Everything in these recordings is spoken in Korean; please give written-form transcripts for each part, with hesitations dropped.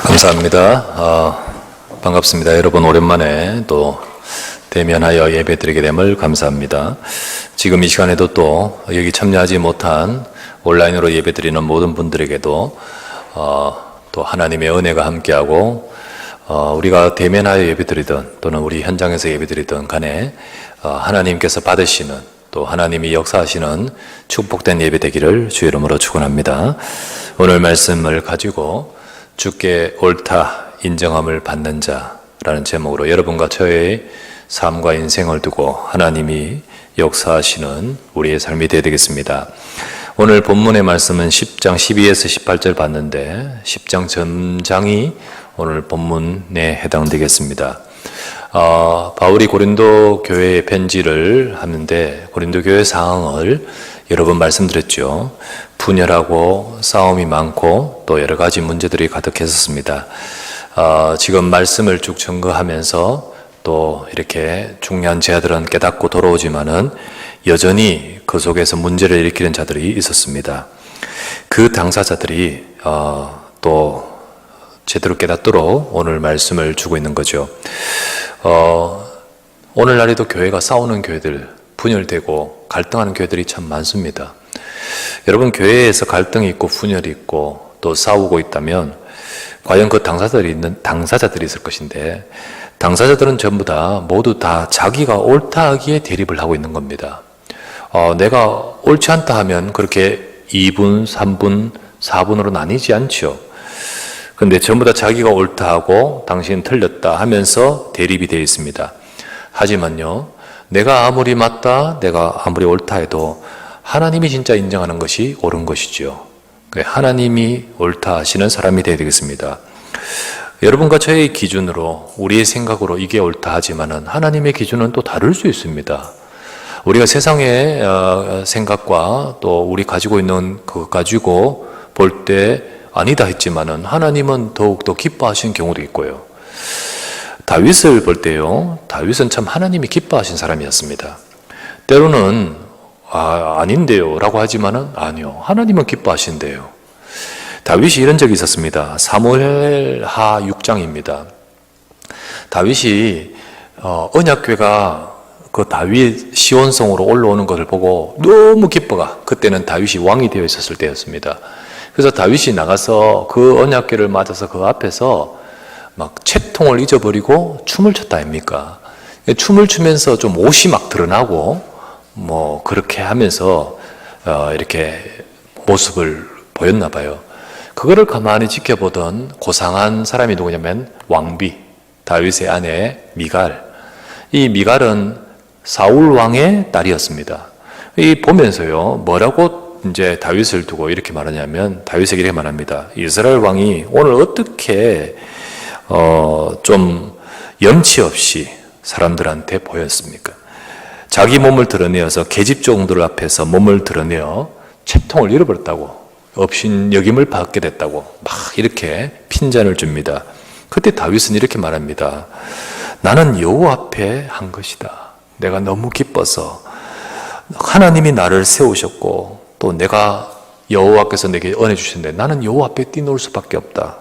감사합니다. 반갑습니다. 여러분 오랜만에 또 대면하여 예배드리게 됨을 감사합니다. 지금 이 시간에도 또 여기 참여하지 못한 온라인으로 예배드리는 모든 분들에게도 또 하나님의 은혜가 함께하고 우리가 대면하여 예배드리든 또는 우리 현장에서 예배드리든 간에 하나님께서 받으시는 또 하나님이 역사하시는 축복된 예배 되기를 주의 이름으로 축원합니다. 오늘 말씀을 가지고 주께 옳다 인정함을 받는 자라는 제목으로 여러분과 저의 삶과 인생을 두고 하나님이 역사하시는 우리의 삶이 되어야 되겠습니다. 오늘 본문의 말씀은 10장 12에서 18절 봤는데 10장 전장이 오늘 본문에 해당되겠습니다. 바울이 고린도 교회에 편지를 하는데 고린도 교회 상황을 여러 번 말씀드렸죠. 분열하고 싸움이 많고 또 여러 가지 문제들이 가득했었습니다. 지금 말씀을 쭉 증거하면서 또 이렇게 중요한 제자들은 깨닫고 돌아오지만은 여전히 그 속에서 문제를 일으키는 자들이 있었습니다. 그 당사자들이 또 제대로 깨닫도록 오늘 말씀을 주고 있는 거죠. 오늘날에도 교회가 싸우는 교회들, 분열되고 갈등하는 교회들이 참 많습니다. 여러분, 교회에서 갈등이 있고 분열이 있고 또 싸우고 있다면 과연 그 당사자들이 있을 것인데 당사자들은 전부 다 모두 다 자기가 옳다 하기에 대립을 하고 있는 겁니다. 내가 옳지 않다 하면 그렇게 2분, 3분, 4분으로 나뉘지 않죠. 근데 전부 다 자기가 옳다 하고 당신은 틀렸다 하면서 대립이 되어 있습니다. 하지만요, 내가 아무리 맞다, 내가 아무리 옳다 해도 하나님이 진짜 인정하는 것이 옳은 것이죠. 하나님이 옳다 하시는 사람이 되어야 되겠습니다. 여러분과 저의 기준으로, 우리의 생각으로 이게 옳다 하지만은 하나님의 기준은 또 다를 수 있습니다. 우리가 세상의 생각과 또 우리 가지고 있는 그것 가지고 볼 때 아니다 했지만은 하나님은 더욱더 기뻐하신 경우도 있고요. 다윗을 볼 때요, 다윗은 참 하나님이 기뻐하신 사람이었습니다. 때로는 아닌데요 라고 하지만은 아니요, 하나님은 기뻐하신대요. 다윗이 이런 적이 있었습니다. 사무엘하 6장입니다. 다윗이 언약궤가 그 다윗 시온성으로 올라오는 것을 보고 너무 기뻐가, 그때는 다윗이 왕이 되어 있었을 때였습니다. 그래서 다윗이 나가서 그 언약궤를 맞아서 그 앞에서 막 채통을 잊어버리고 춤을 췄다 아닙니까? 춤을 추면서 좀 옷이 막 드러나고 뭐 그렇게 하면서 이렇게 모습을 보였나 봐요. 그거를 가만히 지켜보던 고상한 사람이 누구냐면 왕비, 다윗의 아내 미갈. 이 미갈은 사울 왕의 딸이었습니다. 이 보면서요, 뭐라고 이제 다윗을 두고 이렇게 말하냐면, 다윗에게 이렇게 말합니다. 이스라엘 왕이 오늘 어떻게 좀 염치 없이 사람들한테 보였습니까? 자기 몸을 드러내어서 계집종들 앞에서 몸을 드러내어 채통을 잃어버렸다고, 업신여김을 받게 됐다고 막 이렇게 핀잔을 줍니다. 그때 다윗은 이렇게 말합니다. 나는 여호와 앞에 한 것이다. 내가 너무 기뻐서 하나님이 나를 세우셨고 또 내가 여호와께서 내게 은혜 주셨는데 나는 여호와 앞에 뛰놀 수밖에 없다.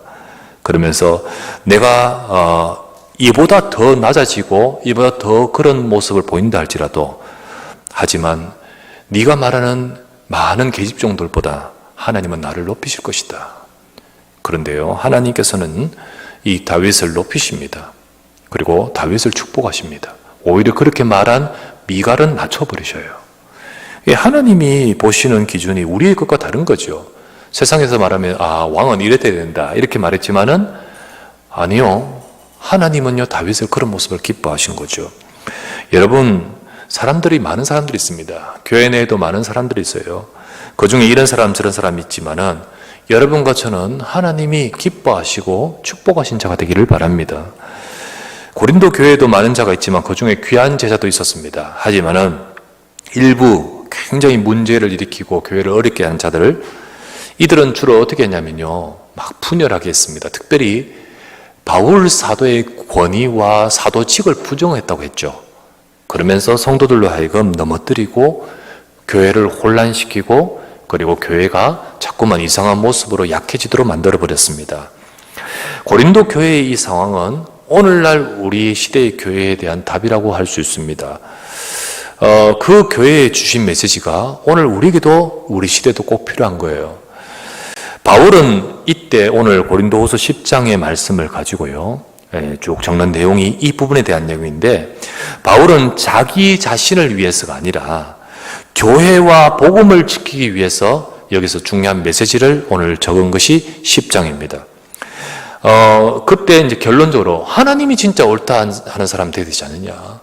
그러면서 내가 이보다 더 낮아지고 이보다 더 그런 모습을 보인다 할지라도, 하지만 네가 말하는 많은 계집종들보다 하나님은 나를 높이실 것이다. 그런데요, 하나님께서는 이 다윗을 높이십니다. 그리고 다윗을 축복하십니다. 오히려 그렇게 말한 미갈은 낮춰버리셔요. 하나님이 보시는 기준이 우리의 것과 다른 거죠. 세상에서 말하면 왕은 이래야 된다 이렇게 말했지만은 아니요, 하나님은요 다윗을 그런 모습을 기뻐하신 거죠. 여러분, 많은 사람들이 있습니다. 교회 내에도 많은 사람들이 있어요. 그 중에 이런 사람 저런 사람이 있지만은 여러분과 저는 하나님이 기뻐하시고 축복하신 자가 되기를 바랍니다. 고린도 교회에도 많은 자가 있지만 그 중에 귀한 제자도 있었습니다. 하지만은 일부 굉장히 문제를 일으키고 교회를 어렵게 하는 자들을, 이들은 주로 어떻게 했냐면요, 막 분열하게 했습니다. 특별히 바울 사도의 권위와 사도직을 부정했다고 했죠. 그러면서 성도들로 하여금 넘어뜨리고 교회를 혼란시키고 그리고 교회가 자꾸만 이상한 모습으로 약해지도록 만들어버렸습니다. 고린도 교회의 이 상황은 오늘날 우리 시대의 교회에 대한 답이라고 할 수 있습니다. 그 교회에 주신 메시지가 오늘 우리에게도 우리 시대도 꼭 필요한 거예요. 바울은 이때 오늘 고린도후서 10장의 말씀을 가지고요, 쭉 적는 내용이 이 부분에 대한 내용인데, 바울은 자기 자신을 위해서가 아니라 교회와 복음을 지키기 위해서 여기서 중요한 메시지를 오늘 적은 것이 10장입니다. 그때 이제 결론적으로 하나님이 진짜 옳다 하는 사람 되야 되지 않느냐,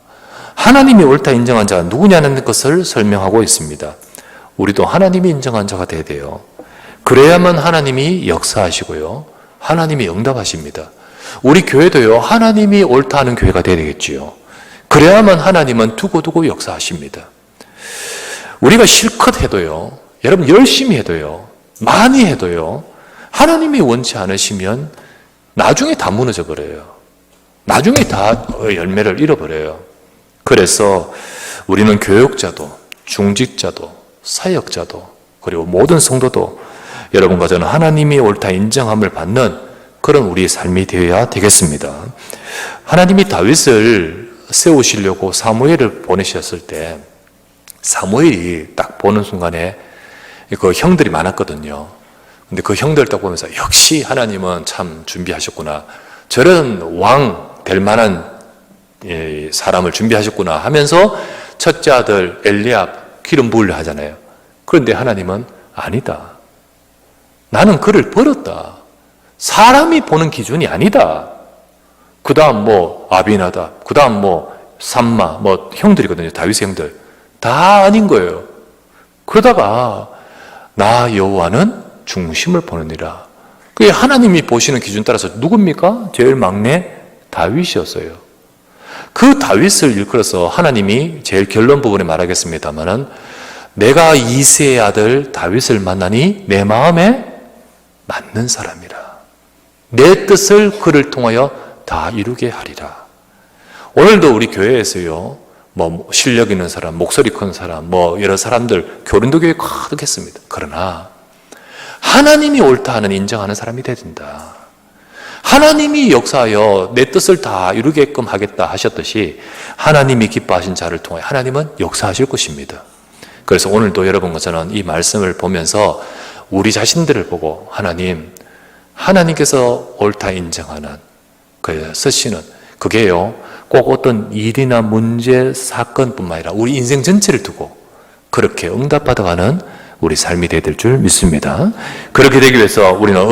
하나님이 옳다 인정한 자가 누구냐는 것을 설명하고 있습니다. 우리도 하나님이 인정한 자가 되야 돼요. 그래야만 하나님이 역사하시고요, 하나님이 응답하십니다. 우리 교회도요, 하나님이 옳다 하는 교회가 되야 되겠지요. 그래야만 하나님은 두고두고 역사하십니다. 우리가 실컷 해도요, 여러분 열심히 해도요, 많이 해도요, 하나님이 원치 않으시면 나중에 다 무너져 버려요. 나중에 다 열매를 잃어버려요. 그래서 우리는 교육자도, 중직자도, 사역자도, 그리고 모든 성도도 여러분과 저는 하나님이 옳다 인정함을 받는 그런 우리의 삶이 되어야 되겠습니다. 하나님이 다윗을 세우시려고 사무엘을 보내셨을 때, 사무엘이 딱 보는 순간에 그 형들이 많았거든요. 근데 그 형들 딱 보면서 역시 하나님은 참 준비하셨구나, 저런 왕 될 만한 사람을 준비하셨구나 하면서 첫째 아들 엘리압 기름 부으려 하잖아요. 그런데 하나님은 아니다, 나는 그를 버렸다, 사람이 보는 기준이 아니다. 그 다음 아비나답, 그 다음 삼마, 형들이거든요. 다윗의 형들 다 아닌 거예요. 그러다가 나 여호와는 중심을 보느니라. 그게 하나님이 보시는 기준 따라서 누굽니까? 제일 막내 다윗이었어요. 그 다윗을 일컬어서 하나님이 제일 결론 부분에 말하겠습니다마는, 내가 이새의 아들 다윗을 만나니 내 마음에 맞는 사람이라, 내 뜻을 그를 통하여 다 이루게 하리라. 오늘도 우리 교회에서요, 실력 있는 사람, 목소리 큰 사람, 여러 사람들 고린도 교회에 가득했습니다. 그러나 하나님이 옳다 하는 인정하는 사람이 돼야 된다. 하나님이 역사하여 내 뜻을 다 이루게끔 하겠다 하셨듯이 하나님이 기뻐하신 자를 통해 하나님은 역사하실 것입니다. 그래서 오늘도 여러분과 저는 이 말씀을 보면서 우리 자신들을 보고 하나님께서 옳다 인정하는 쓰시는 그게요, 꼭 어떤 일이나 문제, 사건뿐만 아니라 우리 인생 전체를 두고 그렇게 응답받아가는 우리 삶이 되어야 될 줄 믿습니다. 그렇게 되기 위해서 우리는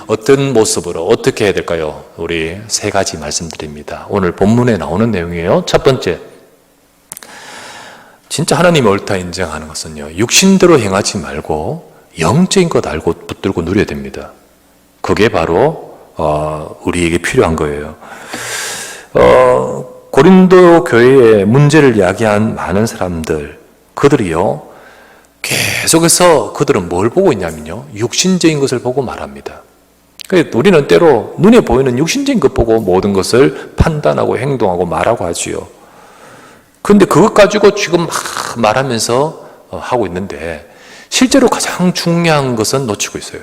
어떤 모습으로 어떻게 해야 될까요? 우리 세 가지 말씀드립니다. 오늘 본문에 나오는 내용이에요. 첫 번째, 진짜 하나님이 옳다 인정하는 것은요, 육신대로 행하지 말고 영적인 것 알고 붙들고 누려야 됩니다. 그게 바로 우리에게 필요한 거예요. 고린도 교회의 문제를 이야기한 많은 사람들, 그들이요, 계속해서 그들은 뭘 보고 있냐면요, 육신적인 것을 보고 말합니다. 우리는 때로 눈에 보이는 육신적인 것 보고 모든 것을 판단하고 행동하고 말하고 하지요. 그런데 그것 가지고 지금 막 말하면서 하고 있는데, 실제로 가장 중요한 것은 놓치고 있어요.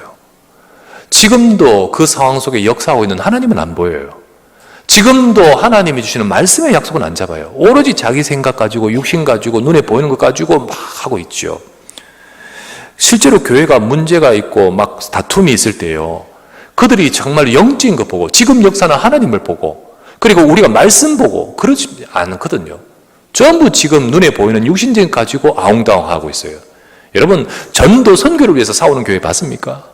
지금도 그 상황 속에 역사하고 있는 하나님은 안 보여요. 지금도 하나님이 주시는 말씀의 약속은 안 잡아요. 오로지 자기 생각 가지고, 육신 가지고, 눈에 보이는 것 가지고 막 하고 있죠. 실제로 교회가 문제가 있고 막 다툼이 있을 때요, 그들이 정말 영적인 것 보고, 지금 역사는 하나님을 보고, 그리고 우리가 말씀 보고 그러지 않거든요. 전부 지금 눈에 보이는 육신적인 것 가지고 아웅다웅하고 있어요. 여러분, 전도 선교를 위해서 싸우는 교회 봤습니까?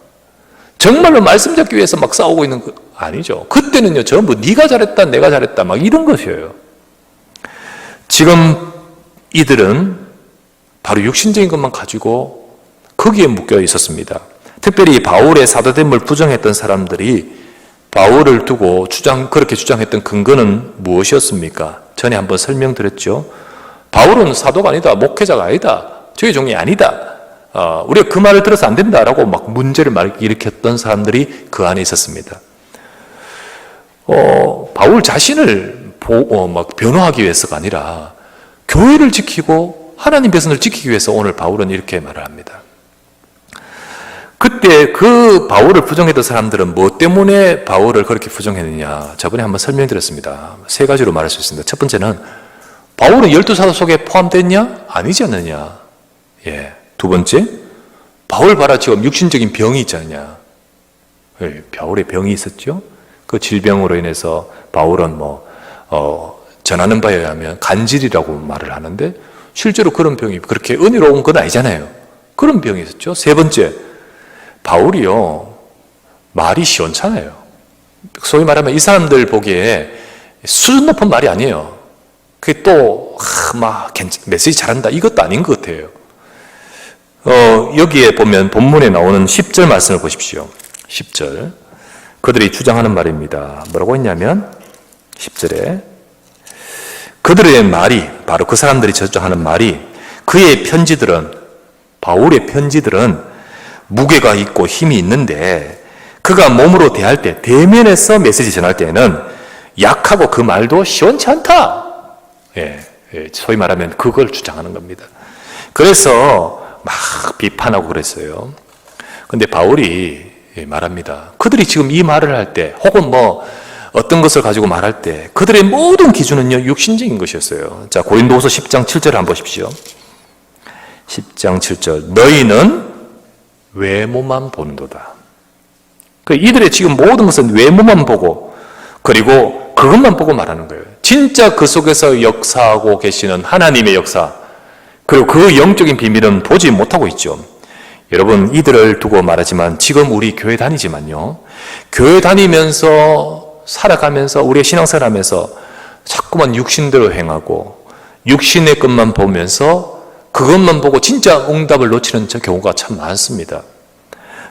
정말로 말씀 잡기 위해서 막 싸우고 있는 거 아니죠. 그때는요, 전부 네가 잘했다, 내가 잘했다, 막 이런 것이에요. 지금 이들은 바로 육신적인 것만 가지고 거기에 묶여 있었습니다. 특별히 바울의 사도됨을 부정했던 사람들이 바울을 두고 그렇게 주장했던 근거는 무엇이었습니까? 전에 한번 설명드렸죠. 바울은 사도가 아니다, 목회자가 아니다, 저의 종이 아니다, 우리가 그 말을 들어서 안 된다라고 막 문제를 일으켰던 사람들이 그 안에 있었습니다. 바울 자신을 막 변호하기 위해서가 아니라 교회를 지키고 하나님 백성을 지키기 위해서 오늘 바울은 이렇게 말을 합니다. 그때 그 바울을 부정했던 사람들은 뭐 때문에 바울을 그렇게 부정했느냐, 저번에 한번 설명드렸습니다. 세 가지로 말할 수 있습니다. 첫 번째는 바울은 12사도 속에 포함됐냐? 아니지 않느냐. 예. 두 번째, 바울 봐라, 지금 육신적인 병이 있지 않냐. 예, 바울의 병이 있었죠. 그 질병으로 인해서 바울은 전하는 바에 의하면 간질이라고 말을 하는데, 실제로 그런 병이 그렇게 은혜로운 건 아니잖아요. 그런 병이 있었죠. 세 번째, 바울이요, 말이 시원찮아요. 소위 말하면 이 사람들 보기에 수준 높은 말이 아니에요. 그게 또, 메시지 잘한다, 이것도 아닌 것 같아요. 여기에 보면 본문에 나오는 10절 말씀을 보십시오. 10절. 그들이 주장하는 말입니다. 뭐라고 했냐면, 10절에, 그들의 말이, 바로 그 사람들이 주장하는 말이, 그의 편지들은, 바울의 편지들은 무게가 있고 힘이 있는데, 그가 몸으로 대할 때, 대면에서 메시지 전할 때에는 약하고 그 말도 시원치 않다. 소위 말하면 그걸 주장하는 겁니다. 그래서 막 비판하고 그랬어요. 근데 바울이 말합니다. 그들이 지금 이 말을 할 때, 혹은 어떤 것을 가지고 말할 때, 그들의 모든 기준은요, 육신적인 것이었어요. 자, 고린도후서 10장 7절을 한번 보십시오. 10장 7절. 너희는 외모만 보는도다. 이들의 지금 모든 것은 외모만 보고, 그리고 그것만 보고 말하는 거예요. 진짜 그 속에서 역사하고 계시는 하나님의 역사, 그리고 그 영적인 비밀은 보지 못하고 있죠. 여러분, 이들을 두고 말하지만 지금 우리 교회 다니지만요, 교회 다니면서 살아가면서 우리의 신앙생활하면서 자꾸만 육신대로 행하고 육신의 것만 보면서 그것만 보고 진짜 응답을 놓치는 경우가 참 많습니다.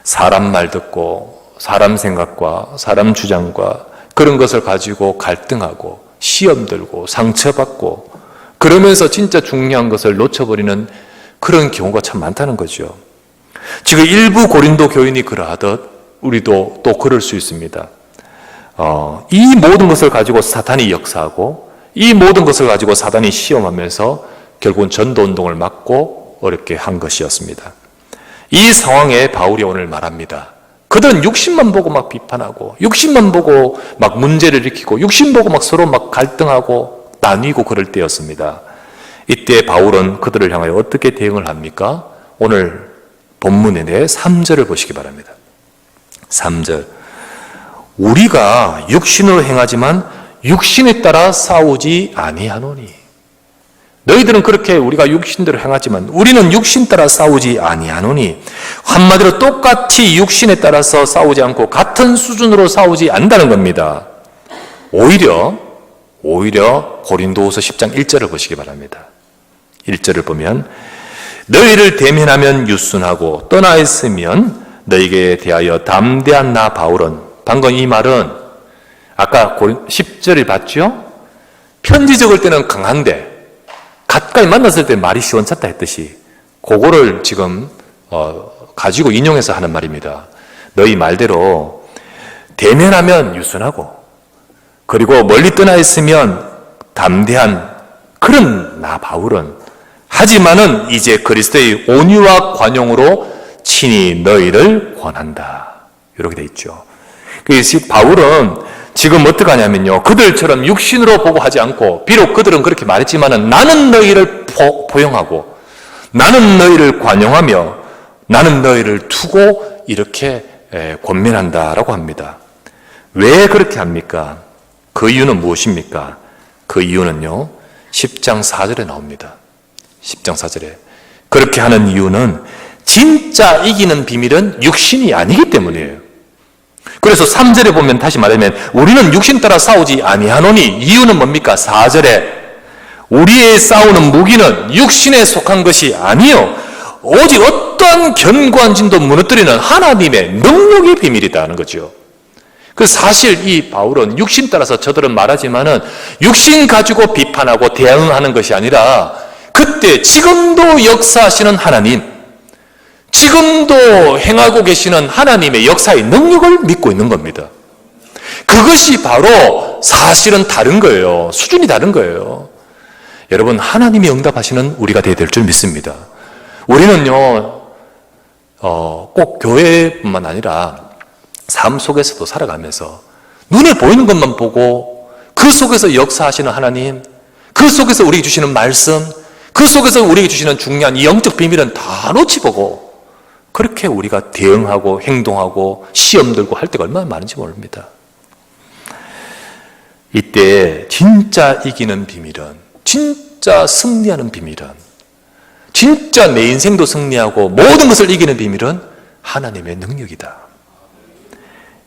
사람 말 듣고 사람 생각과 사람 주장과 그런 것을 가지고 갈등하고 시험 들고 상처받고 그러면서 진짜 중요한 것을 놓쳐버리는 그런 경우가 참 많다는 거죠. 지금 일부 고린도 교인이 그러하듯 우리도 또 그럴 수 있습니다. 이 모든 것을 가지고 사탄이 역사하고 이 모든 것을 가지고 사탄이 시험하면서 결국은 전도운동을 막고 어렵게 한 것이었습니다. 이 상황에 바울이 오늘 말합니다. 그들은 육신만 보고 막 비판하고 육신만 보고 막 문제를 일으키고 육신 보고 막 서로 막 갈등하고 나뉘고 그럴 때였습니다. 이때 바울은 그들을 향하여 어떻게 대응을 합니까? 오늘 본문의 3절을 보시기 바랍니다. 3절. 우리가 육신으로 행하지만 육신에 따라 싸우지 아니하노니. 너희들은 그렇게 우리가 육신대로 행하지만 우리는 육신 따라 싸우지 아니하노니. 한마디로 똑같이 육신에 따라서 싸우지 않고 같은 수준으로 싸우지 않는다는 겁니다. 오히려 고린도후서 10장 1절을 보시기 바랍니다. 1절을 보면 너희를 대면하면 유순하고 떠나 있으면 너희에게 대하여 담대한 나 바울은, 방금 이 말은 아까 10절을 봤죠? 편지 적을 때는 강한데 가까이 만났을 때 말이 시원찮다 했듯이 그거를 지금 가지고 인용해서 하는 말입니다. 너희 말대로 대면하면 유순하고 그리고 멀리 떠나 있으면 담대한 그런 나 바울은, 하지만은 이제 그리스도의 온유와 관용으로 친히 너희를 권한다. 이렇게 돼 있죠. 그래서 바울은 지금 어떻게 하냐면요, 그들처럼 육신으로 보고 하지 않고, 비록 그들은 그렇게 말했지만은 나는 너희를 포용하고 나는 너희를 관용하며 나는 너희를 두고 이렇게 권면한다라고 합니다. 왜 그렇게 합니까? 그 이유는 무엇입니까? 그 이유는요, 10장 4절에 나옵니다. 10장 4절에 그렇게 하는 이유는 진짜 이기는 비밀은 육신이 아니기 때문이에요. 그래서 3절에 보면 다시 말하면 우리는 육신 따라 싸우지 아니하노니, 이유는 뭡니까? 4절에 우리의 싸우는 무기는 육신에 속한 것이 아니요 오직 어떠한 견고한 진도 무너뜨리는 하나님의 능력의 비밀이다는 거죠. 그래서 사실 이 바울은 육신 따라서 저들은 말하지만은 육신 가지고 비판하고 대응하는 것이 아니라 그때 지금도 역사하시는 하나님, 지금도 행하고 계시는 하나님의 역사의 능력을 믿고 있는 겁니다. 그것이 바로 사실은 다른 거예요. 수준이 다른 거예요. 여러분, 하나님이 응답하시는 우리가 되어야 될 줄 믿습니다. 우리는요, 꼭 교회뿐만 아니라 삶 속에서도 살아가면서 눈에 보이는 것만 보고 그 속에서 역사하시는 하나님, 그 속에서 우리에게 주시는 말씀, 그 속에서 우리에게 주시는 중요한 이 영적 비밀은 다 놓치보고 그렇게 우리가 대응하고 행동하고 시험 들고 할 때가 얼마나 많은지 모릅니다. 이때 진짜 이기는 비밀은, 진짜 승리하는 비밀은, 진짜 내 인생도 승리하고 모든 것을 이기는 비밀은 하나님의 능력이다.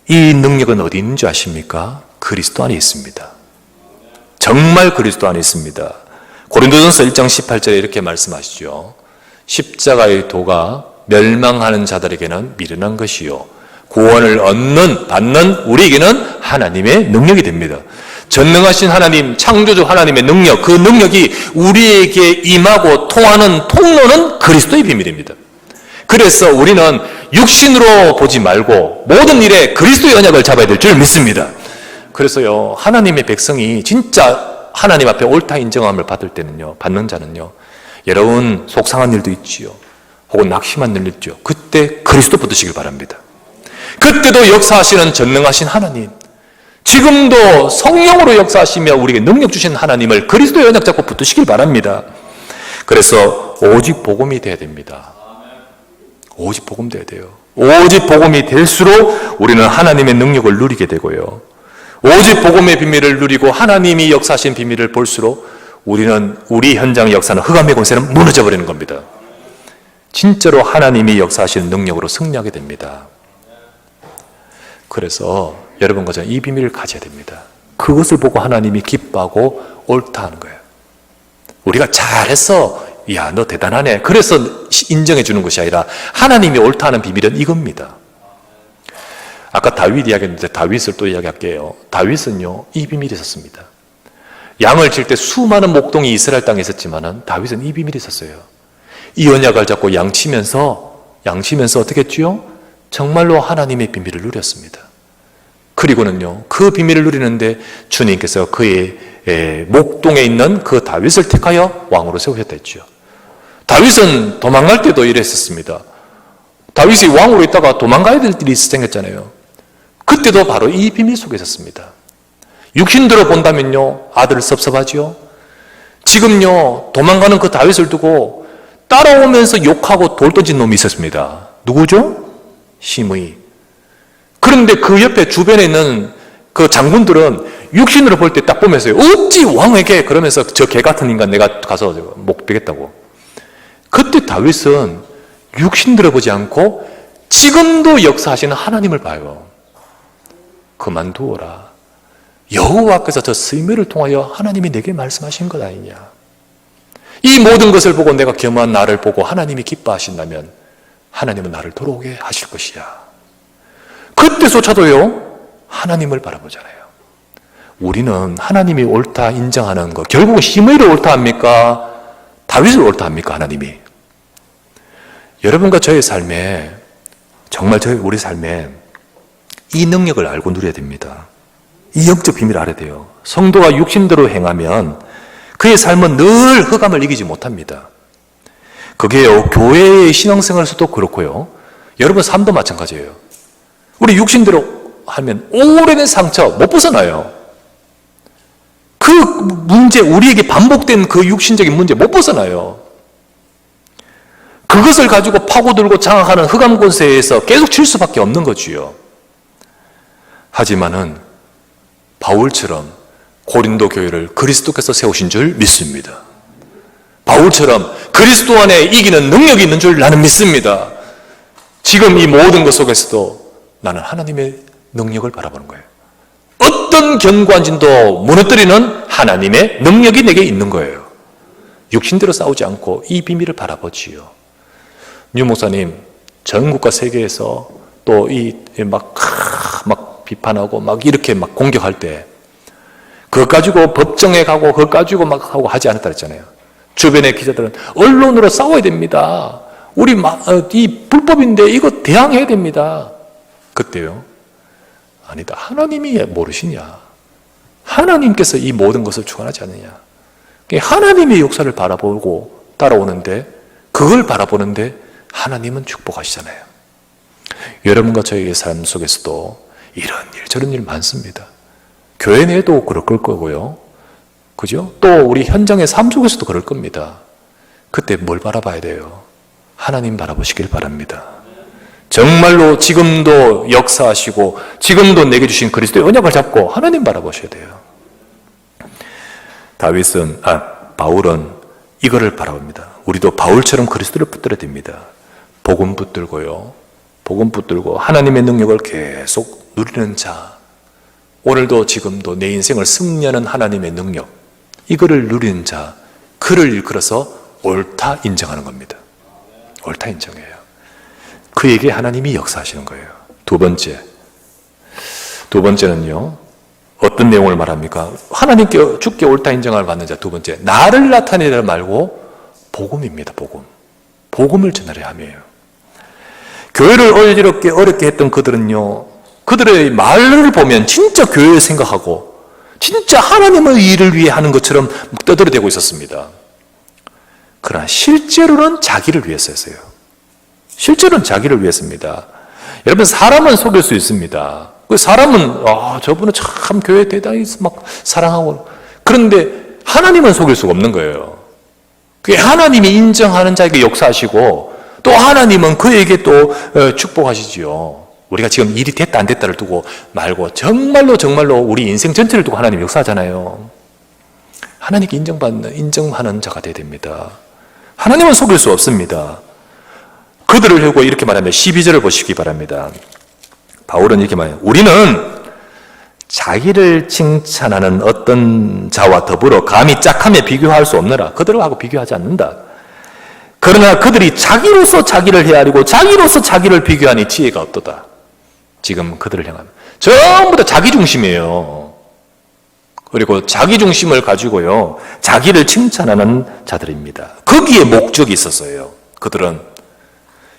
이 능력은 어디 있는 줄 아십니까? 그리스도 안에 있습니다. 정말 그리스도 안에 있습니다. 고린도전서 1장 18절에 이렇게 말씀하시죠. 십자가의 도가 멸망하는 자들에게는 미련한 것이요 구원을 받는 우리에게는 하나님의 능력이 됩니다. 전능하신 하나님, 창조주 하나님의 능력, 그 능력이 우리에게 임하고 통하는 통로는 그리스도의 비밀입니다. 그래서 우리는 육신으로 보지 말고 모든 일에 그리스도의 언약을 잡아야 될 줄 믿습니다. 그래서요, 하나님의 백성이 진짜 하나님 앞에 옳다 인정함을 받을 때는요, 받는 자는요, 여러분 속상한 일도 있지요, 혹은 낙심한 일도 있죠. 그때 그리스도 붙드시길 바랍니다. 그때도 역사하시는 전능하신 하나님, 지금도 성령으로 역사하시며 우리에게 능력 주신 하나님을 그리스도의 언약 잡고 붙드시길 바랍니다. 그래서 오직 복음이 돼야 됩니다. 오직 복음 돼야 돼요. 오직 복음이 될수록 우리는 하나님의 능력을 누리게 되고요, 오직 복음의 비밀을 누리고 하나님이 역사하신 비밀을 볼수록 우리는, 우리 현장의 역사는, 흑암의 권세는 무너져 버리는 겁니다. 진짜로 하나님이 역사하시는 능력으로 승리하게 됩니다. 그래서 여러분과 저는 이 비밀을 가져야 됩니다. 그것을 보고 하나님이 기뻐하고 옳다 하는 거예요. 우리가 잘했어, 야 너 대단하네, 그래서 인정해 주는 것이 아니라 하나님이 옳다 하는 비밀은 이겁니다. 아까 다윗 이야기했는데 다윗을 또 이야기할게요. 다윗은요, 이 비밀이 있었습니다. 양을 칠 때 수많은 목동이 이스라엘 땅에 있었지만은 다윗은 이 비밀이 있었어요. 이 언약을 잡고 양치면서 어떻게 했지요? 정말로 하나님의 비밀을 누렸습니다. 그리고는요, 그 비밀을 누리는데 주님께서 그의 목동에 있는 그 다윗을 택하여 왕으로 세우셨다 했죠. 다윗은 도망갈 때도 이랬었습니다. 다윗이 왕으로 있다가 도망가야 될 일이 생겼잖아요. 그때도 바로 이 비밀 속에 있었습니다. 육신대로 본다면요, 아들 섭섭하지요. 지금요, 도망가는 그 다윗을 두고 따라오면서 욕하고 돌 던진 놈이 있었습니다. 누구죠? 시므이. 그런데 그 옆에 주변에 있는 그 장군들은 육신으로 볼 때 딱 보면서 어찌 왕에게, 그러면서 저 개 같은 인간 내가 가서 목 베겠다고. 그때 다윗은 육신대로 보지 않고 지금도 역사하시는 하나님을 봐요. 그만두어라. 여호와께서 저 스미를 통하여 하나님이 내게 말씀하신 것 아니냐. 이 모든 것을 보고 내가 겸한 나를 보고 하나님이 기뻐하신다면 하나님은 나를 돌아오게 하실 것이야. 그때조차도요, 하나님을 바라보잖아요. 우리는 하나님이 옳다 인정하는 것, 결국은 시므이를 옳다 합니까? 다윗을 옳다 합니까? 하나님이. 여러분과 저의 삶에, 정말 우리 삶에 이 능력을 알고 누려야 됩니다. 이 영적 비밀을 알아야 돼요. 성도가 육신대로 행하면 그의 삶은 늘 흑암을 이기지 못합니다. 그게요, 교회의 신앙생활에서도 그렇고요, 여러분 삶도 마찬가지예요. 우리 육신대로 하면 오래된 상처 못 벗어나요. 그 문제, 우리에게 반복된 그 육신적인 문제 못 벗어나요. 그것을 가지고 파고들고 장악하는 흑암 권세에서 계속 칠 수밖에 없는 거지요. 하지만은 바울처럼 고린도 교회를 그리스도께서 세우신 줄 믿습니다. 바울처럼 그리스도 안에 이기는 능력이 있는 줄 나는 믿습니다. 지금 이 모든 것 속에서도 나는 하나님의 능력을 바라보는 거예요. 어떤 견고한진도 무너뜨리는 하나님의 능력이 내게 있는 거예요. 육신대로 싸우지 않고 이 비밀을 바라보지요. 유 목사님, 전국과 세계에서 또 막 비판하고 막 이렇게 막 공격할 때 그것 가지고 법정에 가고 그것 가지고 막 하고 하지 않았다 그랬잖아요. 주변의 기자들은 언론으로 싸워야 됩니다. 우리 이 불법인데 이거 대항해야 됩니다. 그때요, 아니다. 하나님이 모르시냐? 하나님께서 이 모든 것을 주관하지 않느냐? 하나님의 역사를 바라보고 따라오는데, 그걸 바라보는데 하나님은 축복하시잖아요. 여러분과 저희의 삶 속에서도 이런 일 저런 일 많습니다. 교회 내에도 그럴 거고요. 그죠? 또 우리 현장의 삶 속에서도 그럴 겁니다. 그때 뭘 바라봐야 돼요? 하나님 바라보시길 바랍니다. 정말로 지금도 역사하시고 지금도 내게 주신 그리스도의 언약을 잡고 하나님 바라보셔야 돼요. 바울은 이거를 바라봅니다. 우리도 바울처럼 그리스도를 붙들어야 됩니다. 복음 붙들고요. 복음 붙들고 하나님의 능력을 계속 누리는 자. 오늘도 지금도 내 인생을 승리하는 하나님의 능력. 이거를 누리는 자. 그를 일컬어서 옳다 인정하는 겁니다. 옳다 인정해요. 그에게 하나님이 역사하시는 거예요. 두 번째는요. 어떤 내용을 말합니까? 하나님께 주께 옳다 인정을 받는 자. 두 번째, 나를 나타내려 말고 복음입니다. 복음을 전하려 함이에요. 교회를 어렵게 했던 그들은요, 그들의 말을 보면 진짜 교회를 생각하고 진짜 하나님의 일을 위해 하는 것처럼 떠들어대고 있었습니다. 그러나 실제로는 자기를 위해서였어요. 실제로는 자기를 위해서입니다. 여러분, 사람은 속일 수 있습니다. 그 사람은 저분은 참 교회 대단히 막 사랑하고, 그런데 하나님은 속일 수가 없는 거예요. 그게 하나님이 인정하는 자에게 역사하시고 또 하나님은 그에게 또 축복하시지요. 우리가 지금 일이 됐다 안 됐다를 두고 말고 정말로 우리 인생 전체를 두고 하나님 역사하잖아요. 하나님께 인정하는 자가 되어야 됩니다. 하나님은 속일 수 없습니다. 그들을 두고 이렇게 말합니다. 12절을 보시기 바랍니다. 바울은 이렇게 말해요. 우리는 자기를 칭찬하는 어떤 자와 더불어 감히 짝함에 비교할 수 없느라. 그들하고 비교하지 않는다. 그러나 그들이 자기로서 자기를 헤아리고 자기로서 자기를 비교하니 지혜가 없도다. 지금 그들을 향하면 전부 다 자기 중심이에요. 그리고 자기 중심을 가지고요, 자기를 칭찬하는 자들입니다. 거기에 목적이 있었어요. 그들은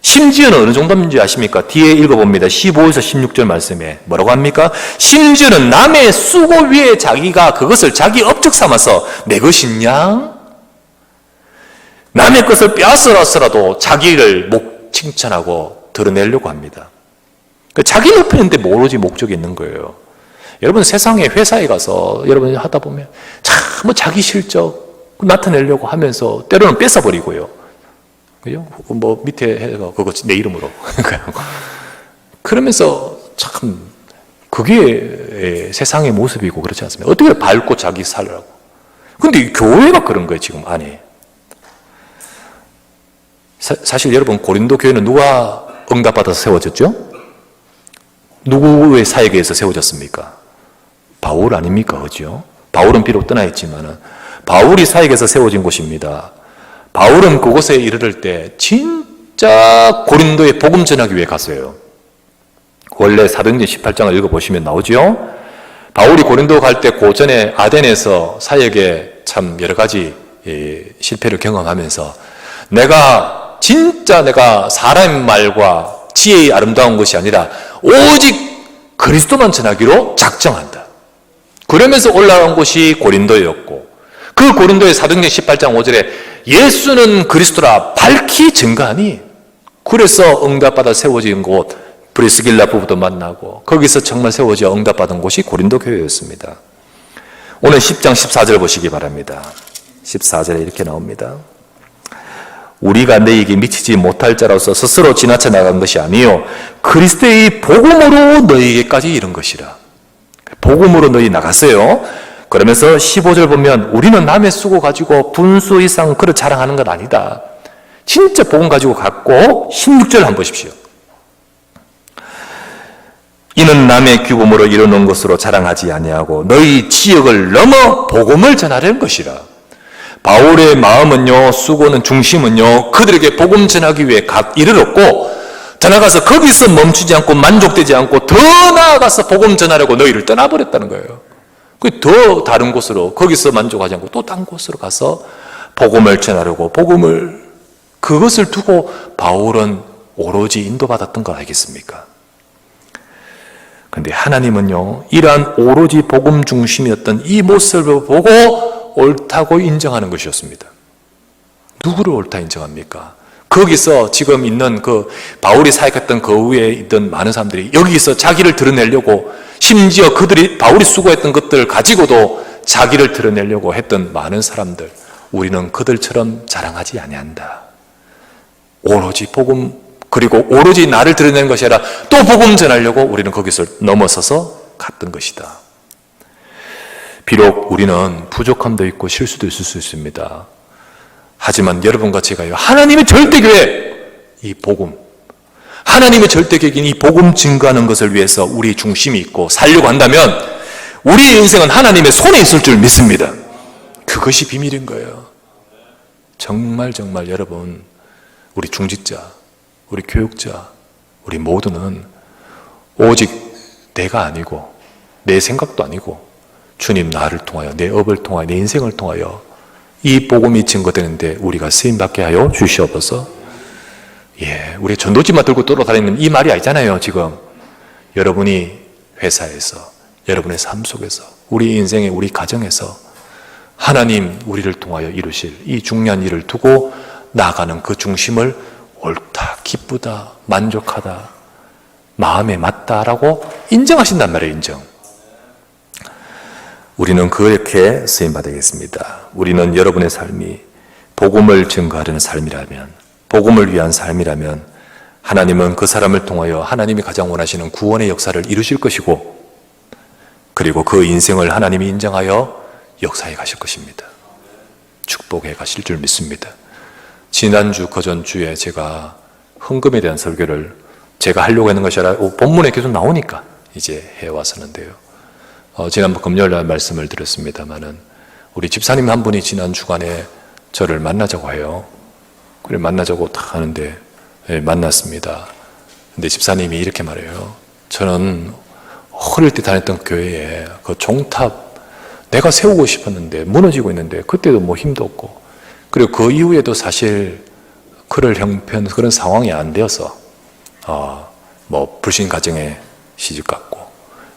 심지어는 어느 정도인지 아십니까? 뒤에 읽어봅니다. 15에서 16절 말씀에 뭐라고 합니까? 심지어는 남의 수고 위에 자기가 그것을 자기 업적 삼아서 내 것이냐? 남의 것을 빼앗아서라도 자기를 칭찬하고 드러내려고 합니다. 자기 높이는데 오로지 목적이 있는 거예요. 여러분, 세상에 회사에 가서 여러분이 하다 보면 참 자기 실적 나타내려고 하면서 때로는 뺏어버리고요. 그죠? 밑에 해서 그거 내 이름으로. 그러면서 참 그게 세상의 모습이고 그렇지 않습니까? 어떻게 밝고 자기 살라고. 근데 교회가 그런 거예요, 지금 안에. 사실 여러분, 고린도 교회는 누가 응답받아서 세워졌죠? 누구의 사역에 의해서 세워졌습니까? 바울 아닙니까? 그죠? 바울은 비록 떠나 있지만 바울이 사역에서 세워진 곳입니다. 바울은 그곳에 이르를 때 진짜 고린도에 복음 전하기 위해 갔어요. 원래 사도행전 18장을 읽어보시면 나오죠. 바울이 고린도 갈 때 고전에 아덴에서 사역에 참 여러 가지 실패를 경험하면서 내가 사람의 말과 지혜의 아름다운 것이 아니라 오직 그리스도만 전하기로 작정한다. 그러면서 올라간 곳이 고린도였고, 그 고린도의 사도행전 18장 5절에 예수는 그리스도라 밝히 증거하니, 그래서 응답받아 세워진 곳 브리스길라 부부도 만나고 거기서 정말 세워져 응답받은 곳이 고린도 교회였습니다. 오늘 10장 14절 보시기 바랍니다. 14절에 이렇게 나옵니다. 우리가 너희에게 미치지 못할 자로서 스스로 지나쳐 나간 것이 아니요 그리스도의 복음으로 너희에게까지 이른 것이라. 복음으로 너희 나갔어요. 그러면서 15절 보면 우리는 남의 수고 가지고 분수 이상 그릇 자랑하는 건 아니다. 진짜 복음 가지고 갔고 16절 한번 보십시오. 이는 남의 규범으로 이루는 것으로 자랑하지 아니하고 너희 지역을 넘어 복음을 전하려는 것이라. 바울의 마음은요, 수고는 중심은요, 그들에게 복음 전하기 위해 이르렀고, 더 나아가서 거기서 멈추지 않고 만족되지 않고 더 나아가서 복음 전하려고 너희를 떠나버렸다는 거예요. 더 다른 곳으로, 거기서 만족하지 않고 또 딴 곳으로 가서 복음을 전하려고 그것을 두고 바울은 오로지 인도받았던 거 알겠습니까? 그런데 하나님은요, 이러한 오로지 복음 중심이었던 이 모습을 보고 옳다고 인정하는 것이었습니다. 누구를 옳다 인정합니까? 거기서 지금 있는 그 바울이 사역했던 그 위에 있던 많은 사람들이 여기서 자기를 드러내려고, 심지어 그들이 바울이 수고했던 것들을 가지고도 자기를 드러내려고 했던 많은 사람들, 우리는 그들처럼 자랑하지 아니한다. 오로지 복음, 그리고 오로지 나를 드러내는 것이 아니라 또 복음 전하려고 우리는 거기서 넘어서서 갔던 것이다. 비록 우리는 부족함도 있고 실수도 있을 수 있습니다. 하지만 여러분과 제가요, 하나님의 절대교회, 이 복음, 하나님의 절대교회인 이 복음 증거하는 것을 위해서 우리 중심이 있고 살려고 한다면 우리의 인생은 하나님의 손에 있을 줄 믿습니다. 그것이 비밀인 거예요. 정말 여러분, 우리 중직자, 우리 교육자, 우리 모두는 오직 내가 아니고 내 생각도 아니고 주님 나를 통하여, 내 업을 통하여, 내 인생을 통하여 이 복음이 증거되는데 우리가 쓰임받게 하여 주시옵소서. 우리 전도지만 들고 돌아다니는 이 말이 아니잖아요. 지금 여러분이 회사에서, 여러분의 삶 속에서, 우리 인생의 우리 가정에서 하나님 우리를 통하여 이루실 이 중요한 일을 두고 나아가는 그 중심을 옳다, 기쁘다, 만족하다, 마음에 맞다라고 인정하신단 말이에요. 인정. 우리는 그렇게 쓰임받아야겠습니다. 우리는 여러분의 삶이 복음을 증거하려는 삶이라면, 복음을 위한 삶이라면 하나님은 그 사람을 통하여 하나님이 가장 원하시는 구원의 역사를 이루실 것이고, 그리고 그 인생을 하나님이 인정하여 역사해 가실 것입니다. 축복해 가실 줄 믿습니다. 지난주, 그전주에 제가 헌금에 대한 설교를 제가 하려고 하는 것이 아니라 본문에 계속 나오니까 이제 해왔었는데요. 지난번 금요일날 말씀을 드렸습니다마는 우리 집사님 한 분이 지난 주간에 저를 만나자고 해요. 그래 만나자고 딱 하는데 만났습니다. 근데 집사님이 이렇게 말해요. 저는 어릴 때 다녔던 교회에 그 종탑 내가 세우고 싶었는데 무너지고 있는데 그때도 뭐 힘도 없고, 그리고 그 이후에도 사실 그럴 형편, 그런 상황이 안 되어서 뭐 불신 가정에 시집 갔고,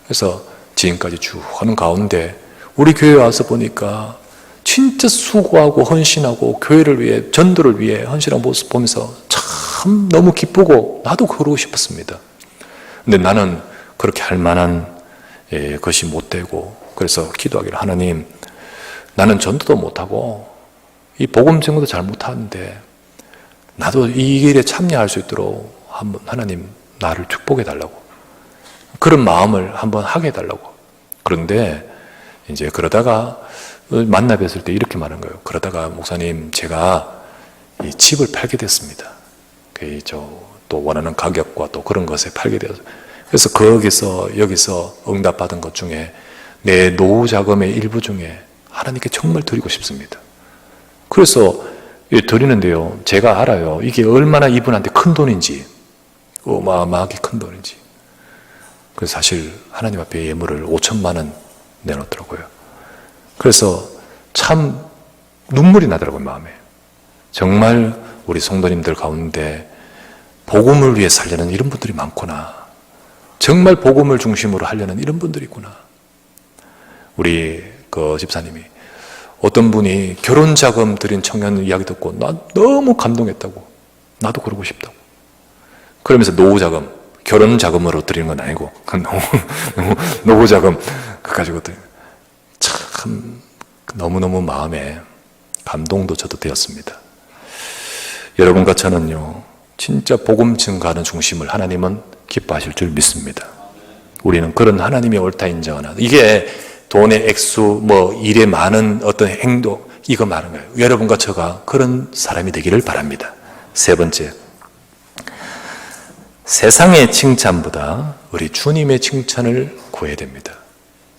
그래서 지금까지 쭉 하는 가운데 우리 교회에 와서 보니까 진짜 수고하고 헌신하고 교회를 위해, 전도를 위해 헌신한 모습 보면서 참 너무 기쁘고 나도 그러고 싶었습니다. 근데 나는 그렇게 할 만한 것이 못 되고, 그래서 기도하기를, 하나님 나는 전도도 못하고 이 복음 증거도 잘 못하는데 나도 이 길에 참여할 수 있도록 한번 하나님 나를 축복해 달라고, 그런 마음을 한번 하게 해달라고. 그런데 이제 그러다가 만나 뵀을 때 이렇게 말한 거예요. 그러다가 목사님 제가 이 집을 팔게 됐습니다. 또 원하는 가격과 또 그런 것에 팔게 되어서, 그래서 거기서 여기서 응답받은 것 중에 내 노후 자금의 일부 중에 하나님께 정말 드리고 싶습니다. 그래서 드리는데요, 제가 알아요. 이게 얼마나 이분한테 큰 돈인지, 어마어마하게 큰 돈인지. 그래서 사실 하나님 앞에 예물을 5천만 원 내놓더라고요. 그래서 참 눈물이 나더라고요, 마음에. 정말 우리 성도님들 가운데 복음을 위해 살려는 이런 분들이 많구나. 정말 복음을 중심으로 하려는 이런 분들이 있구나. 우리 그 집사님이 어떤 분이 결혼 자금 드린 청년 이야기 듣고 나 너무 감동했다고, 나도 그러고 싶다고. 그러면서 노후 자금, 결혼 자금으로 드리는 건 아니고 노후 자금 그 가지고 참 너무너무 마음에 감동도 저도 되었습니다. 여러분과 저는요, 진짜 복음 증거하는 중심을 하나님은 기뻐하실 줄 믿습니다. 우리는 그런 하나님의 옳다 인정하는, 이게 돈의 액수, 일에 많은 어떤 행동, 이거 말하는 거예요. 여러분과 저가 그런 사람이 되기를 바랍니다. 세 번째, 세상의 칭찬보다 우리 주님의 칭찬을 구해야 됩니다.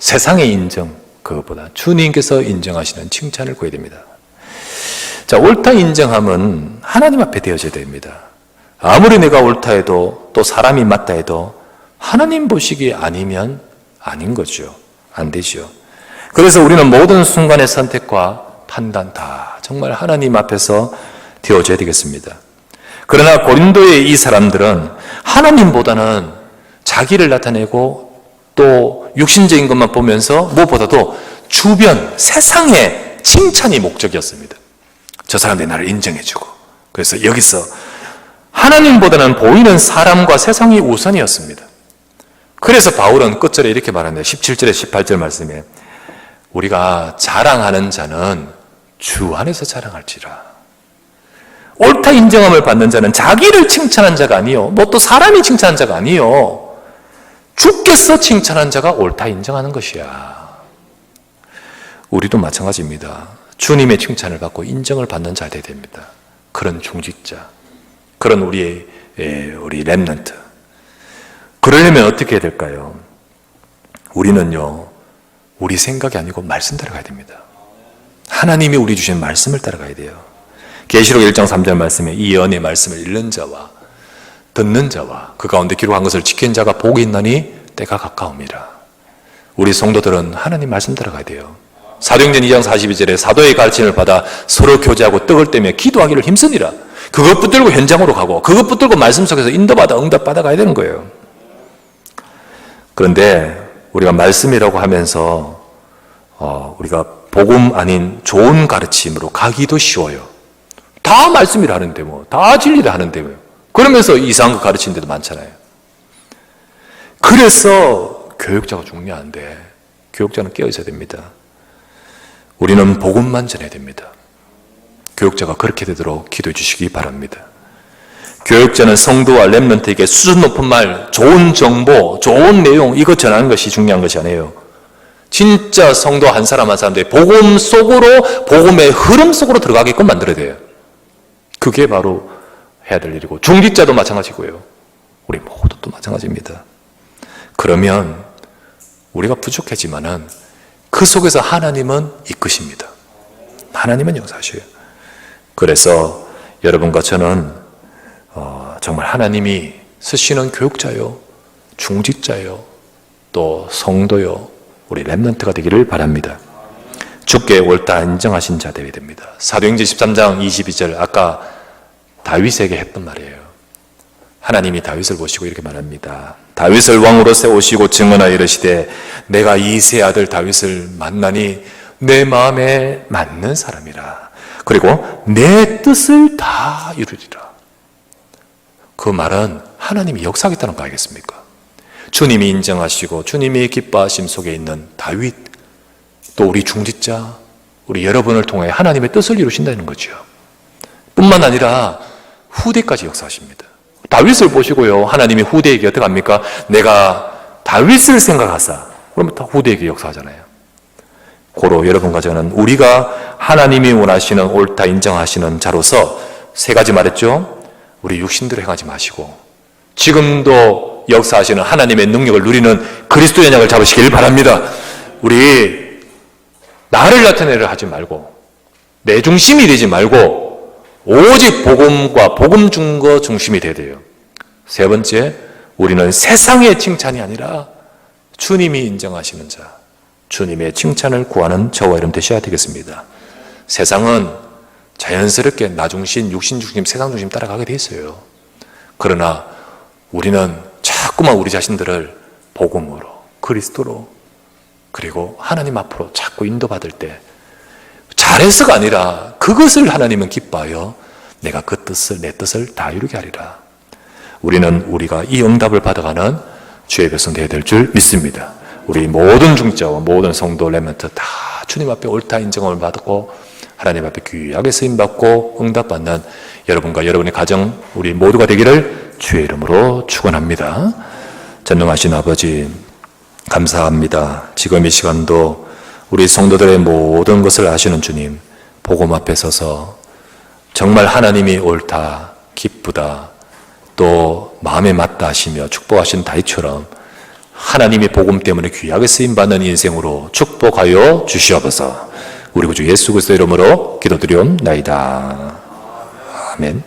세상의 인정, 그것보다 주님께서 인정하시는 칭찬을 구해야 됩니다. 자, 옳다 인정함은 하나님 앞에 되어져야 됩니다. 아무리 내가 옳다 해도, 또 사람이 맞다 해도 하나님 보시기 아니면 아닌 거죠. 안 되죠. 그래서 우리는 모든 순간의 선택과 판단 다 정말 하나님 앞에서 되어져야 되겠습니다. 그러나 고린도의 이 사람들은 하나님보다는 자기를 나타내고 또 육신적인 것만 보면서 무엇보다도 주변 세상의 칭찬이 목적이었습니다. 저 사람들이 나를 인정해주고, 그래서 여기서 하나님보다는 보이는 사람과 세상이 우선이었습니다. 그래서 바울은 끝절에 이렇게 말합니다. 17절에 18절 말씀에 우리가 자랑하는 자는 주 안에서 자랑할지라. 옳다 인정함을 받는 자는 자기를 칭찬한 자가 아니요, 뭐 또 사람이 칭찬한 자가 아니요, 주께서 칭찬한 자가 옳다 인정하는 것이야. 우리도 마찬가지입니다. 주님의 칭찬을 받고 인정을 받는 자 되어야 됩니다. 그런 중직자, 그런 우리 렘넌트. 그러려면 어떻게 해야 될까요? 우리는요, 우리 생각이 아니고 말씀 따라가야 됩니다. 하나님이 우리 주신 말씀을 따라가야 돼요. 계시록 1장 3절 말씀에 이 예언의 말씀을 읽는 자와 듣는 자와 그 가운데 기록한 것을 지킨 자가 복이 있나니 때가 가까움이라. 우리 성도들은 하나님 말씀 따라가야 돼요. 사도행전 2장 42절에 사도의 가르침을 받아 서로 교제하고 떡을 떼며 기도하기를 힘쓰니라. 그것 붙들고 현장으로 가고 그것 붙들고 말씀 속에서 인도받아 응답받아 가야 되는 거예요. 그런데 우리가 말씀이라고 하면서 우리가 복음 아닌 좋은 가르침으로 가기도 쉬워요. 다 말씀이라 하는데 다 진리를 하는데 그러면서 이상한 거 가르치는 데도 많잖아요. 그래서 교육자가 중요한데 교육자는 깨어 있어야 됩니다. 우리는 복음만 전해야 됩니다. 교육자가 그렇게 되도록 기도해 주시기 바랍니다. 교육자는 성도와 렘넌트에게 수준 높은 말, 좋은 정보, 좋은 내용 이거 전하는 것이 중요한 것이 아니에요. 진짜 성도 한 사람 한 사람들이 복음 속으로, 복음의 흐름 속으로 들어가게끔 만들어야 돼요. 그게 바로 해야 될 일이고, 중직자도 마찬가지고요. 우리 모두 또 마찬가지입니다. 그러면 우리가 부족하지만은 그 속에서 하나님은 이끄십니다. 하나님은 역사하셔요. 그래서 여러분과 저는 정말 하나님이 쓰시는 교육자요, 중직자요, 또 성도요, 우리 렘넌트가 되기를 바랍니다. 주께 옳다 인정하신 자 되어야 됩니다. 사도행전 13장 22절 아까 다윗에게 했던 말이에요. 하나님이 다윗을 보시고 이렇게 말합니다. 다윗을 왕으로 세우시고 증언하여 이르시되 내가 이세 아들 다윗을 만나니 내 마음에 맞는 사람이라. 그리고 내 뜻을 다 이루리라. 그 말은 하나님이 역사하겠다는 거 아니겠습니까? 주님이 인정하시고 주님이 기뻐하심 속에 있는 다윗, 또 우리 중직자, 우리 여러분을 통해 하나님의 뜻을 이루신다는 거죠. 뿐만 아니라 후대까지 역사하십니다. 다윗을 보시고요, 하나님이 후대에게 어떻게 합니까? 내가 다윗을 생각하사, 그러면 다 후대에게 역사하잖아요. 고로 여러분과 저는 우리가 하나님이 원하시는 옳다 인정하시는 자로서 세 가지 말했죠. 우리 육신대로 행하지 마시고 지금도 역사하시는 하나님의 능력을 누리는 그리스도 연약을 잡으시길 바랍니다. 우리 나를 나타내려 하지 말고 내 중심이 되지 말고 오직 복음과 복음 증거 중심이 되어야 돼요. 세 번째, 우리는 세상의 칭찬이 아니라 주님이 인정하시는 자, 주님의 칭찬을 구하는 저와 여러분 되셔야 되겠습니다. 세상은 자연스럽게 나 중심, 육신 중심, 세상 중심 따라가게 돼 있어요. 그러나 우리는 자꾸만 우리 자신들을 복음으로, 그리스도로, 그리고 하나님 앞으로 자꾸 인도받을 때 잘해서가 아니라 그것을 하나님은 기뻐하여 내가 그 뜻을, 내 뜻을 다 이루게 하리라. 우리는 우리가 이 응답을 받아가는 주의 백성 되어야 될 줄 믿습니다. 우리 모든 중직자와 모든 성도 렘넌트 다 주님 앞에 옳다 인정을 받고 하나님 앞에 귀하게 쓰임받고 응답받는 여러분과 여러분의 가정, 우리 모두가 되기를 주의 이름으로 축원합니다. 전능하신 아버지 감사합니다. 지금 이 시간도 우리 성도들의 모든 것을 아시는 주님, 복음 앞에 서서 정말 하나님이 옳다, 기쁘다, 또 마음에 맞다 하시며 축복하신 다윗처럼 하나님의 복음 때문에 귀하게 쓰임받는 인생으로 축복하여 주시옵소서. 우리 구주 예수 그리스도 이름으로 기도드리옵나이다. 아멘.